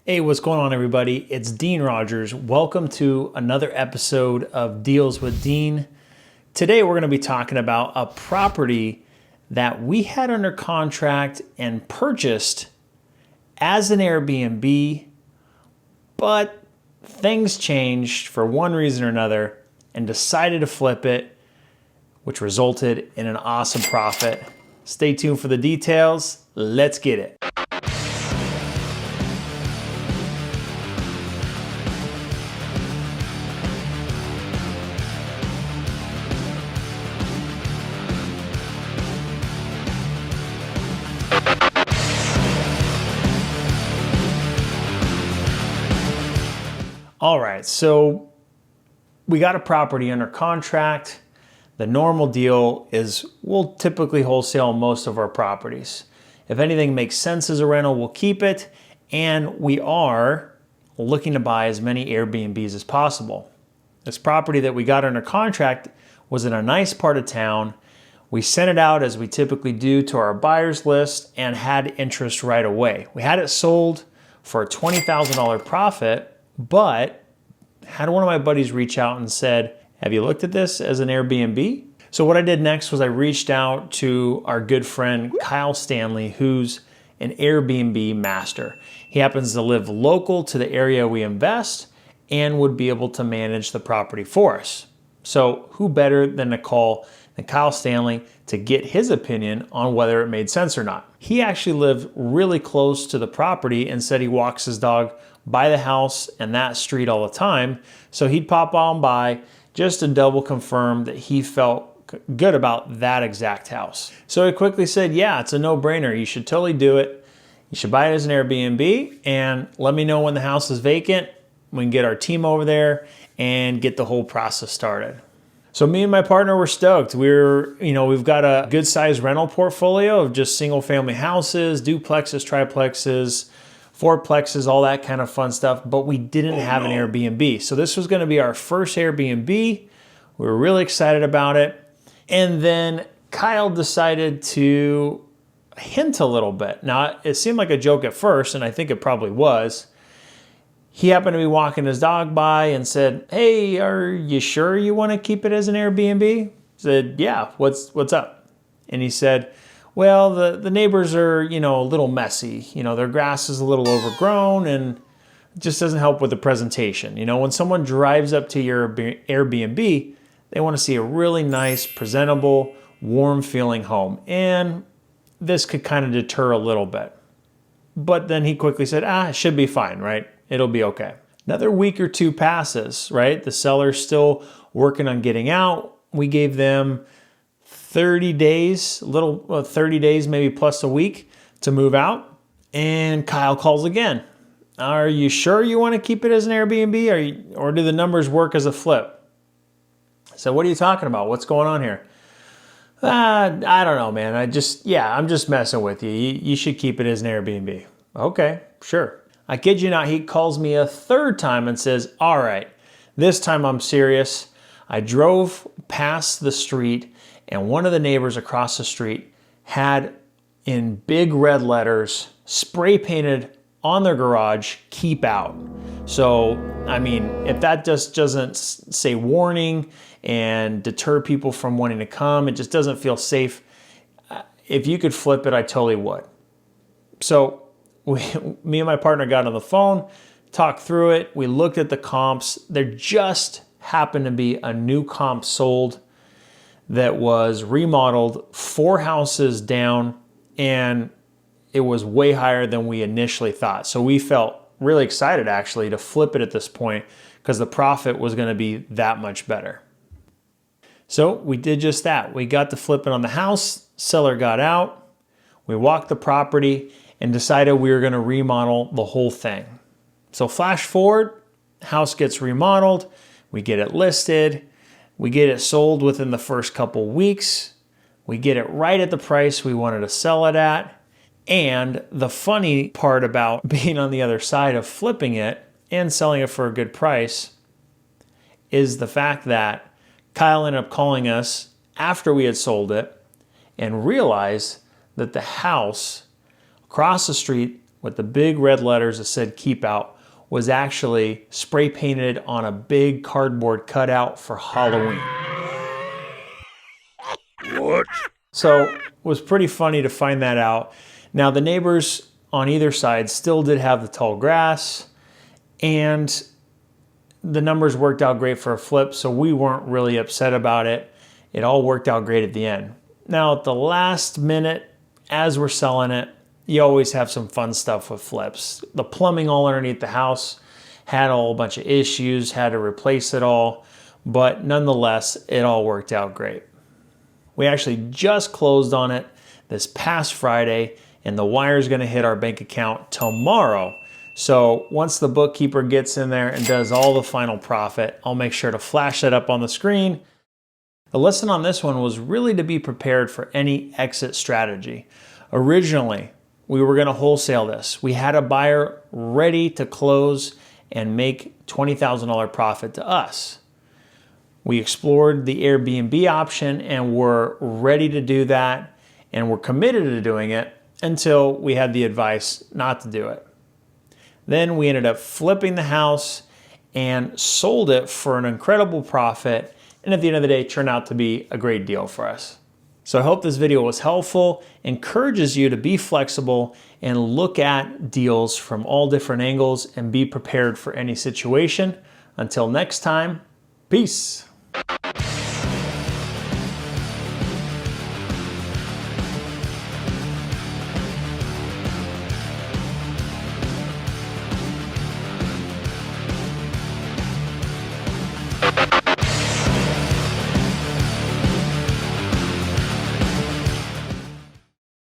Hey, what's going on, everybody? It's Dean Rogers. Welcome to another episode of Deals with Dean. Today, we're going to be talking about a property that we had under contract and purchased as an Airbnb, but things changed for one reason or another and decided to flip it, which resulted in an awesome profit. Stay tuned for the details. Let's get it. All right, so we got a property under contract. The normal deal is we'll typically wholesale most of our properties. If anything makes sense as a rental, we'll keep it. And we are looking to buy as many Airbnbs as possible. This property that we got under contract was in a nice part of town. We sent it out as we typically do to our buyers list and had interest right away. We had it sold for a $20,000 profit, but had one of my buddies reach out and said, have you looked at this as an Airbnb? So what I did next was I reached out to our good friend Kyle Stanley, who's an Airbnb master. He happens to live local to the area we invest and would be able to manage the property for us. So who better than to call than Kyle Stanley to get his opinion on whether it made sense or not. He actually lived really close to the property and said he walks his dog by the house and that street all the time. So he'd pop on by just to double confirm that he felt good about that exact house. So he quickly said, yeah, it's a no-brainer. You should totally do it. You should buy it as an Airbnb and let me know when the house is vacant. We can get our team over there and get the whole process started. So me and my partner were stoked. We've got a good sized rental portfolio of just single family houses, duplexes, triplexes, fourplexes, all that kind of fun stuff, but we didn't have an Airbnb. So this was gonna be our first Airbnb. We were really excited about it. And then Kyle decided to hint a little bit. Now, it seemed like a joke at first, and I think it probably was. He happened to be walking his dog by and said, hey, are you sure you want to keep it as an Airbnb? I said, yeah, what's up? And he said, well, the neighbors are, a little messy. Their grass is a little overgrown and it just doesn't help with the presentation. When someone drives up to your Airbnb, they want to see a really nice, presentable, warm feeling home. And this could kind of deter a little bit. But then he quickly said, it should be fine, right? It'll be okay. Another week or two passes, right? The seller's still working on getting out. We gave them 30 days, 30 days, maybe plus a week to move out. And Kyle calls again. Are you sure you want to keep it as an Airbnb or do the numbers work as a flip? So what are you talking about? What's going on here? I don't know, man. I'm just messing with you. You should keep it as an Airbnb. Okay, sure. I kid you not, he calls me a third time and says, all right, this time I'm serious. I drove past the street and one of the neighbors across the street had in big red letters spray painted on their garage, keep out. So, if that just doesn't say warning and deter people from wanting to come, it just doesn't feel safe. If you could flip it, I totally would. So me and my partner got on the phone, talked through it. We looked at the comps. There just happened to be a new comp sold that was remodeled 4 houses down, and it was way higher than we initially thought. So we felt really excited actually to flip it at this point because the profit was going to be that much better. So we did just that. We got to flip it on the house. Seller got out. We walked the property and decided we were going to remodel the whole thing. So flash forward, house gets remodeled, we get it listed, we get it sold within the first couple weeks, we get it right at the price we wanted to sell it at. And the funny part about being on the other side of flipping it and selling it for a good price is the fact that Kyle ended up calling us after we had sold it and realized that the house across the street with the big red letters that said keep out was actually spray painted on a big cardboard cutout for Halloween. What? So it was pretty funny to find that out. Now the neighbors on either side still did have the tall grass, and the numbers worked out great for a flip, so we weren't really upset about it. It all worked out great at the end. Now at the last minute, as we're selling it, you always have some fun stuff with flips. The plumbing all underneath the house had a whole bunch of issues, had to replace it all, but nonetheless, it all worked out great. We actually just closed on it this past Friday, and the wire is gonna hit our bank account tomorrow. So once the bookkeeper gets in there and does all the final profit, I'll make sure to flash that up on the screen. The lesson on this one was really to be prepared for any exit strategy. Originally, we were gonna wholesale this. We had a buyer ready to close and make $20,000 profit to us. We explored the Airbnb option and were ready to do that, and we're committed to doing it until we had the advice not to do it. Then we ended up flipping the house and sold it for an incredible profit, and at the end of the day, it turned out to be a great deal for us. So I hope this video was helpful, encourages you to be flexible and look at deals from all different angles and be prepared for any situation. Until next time, peace.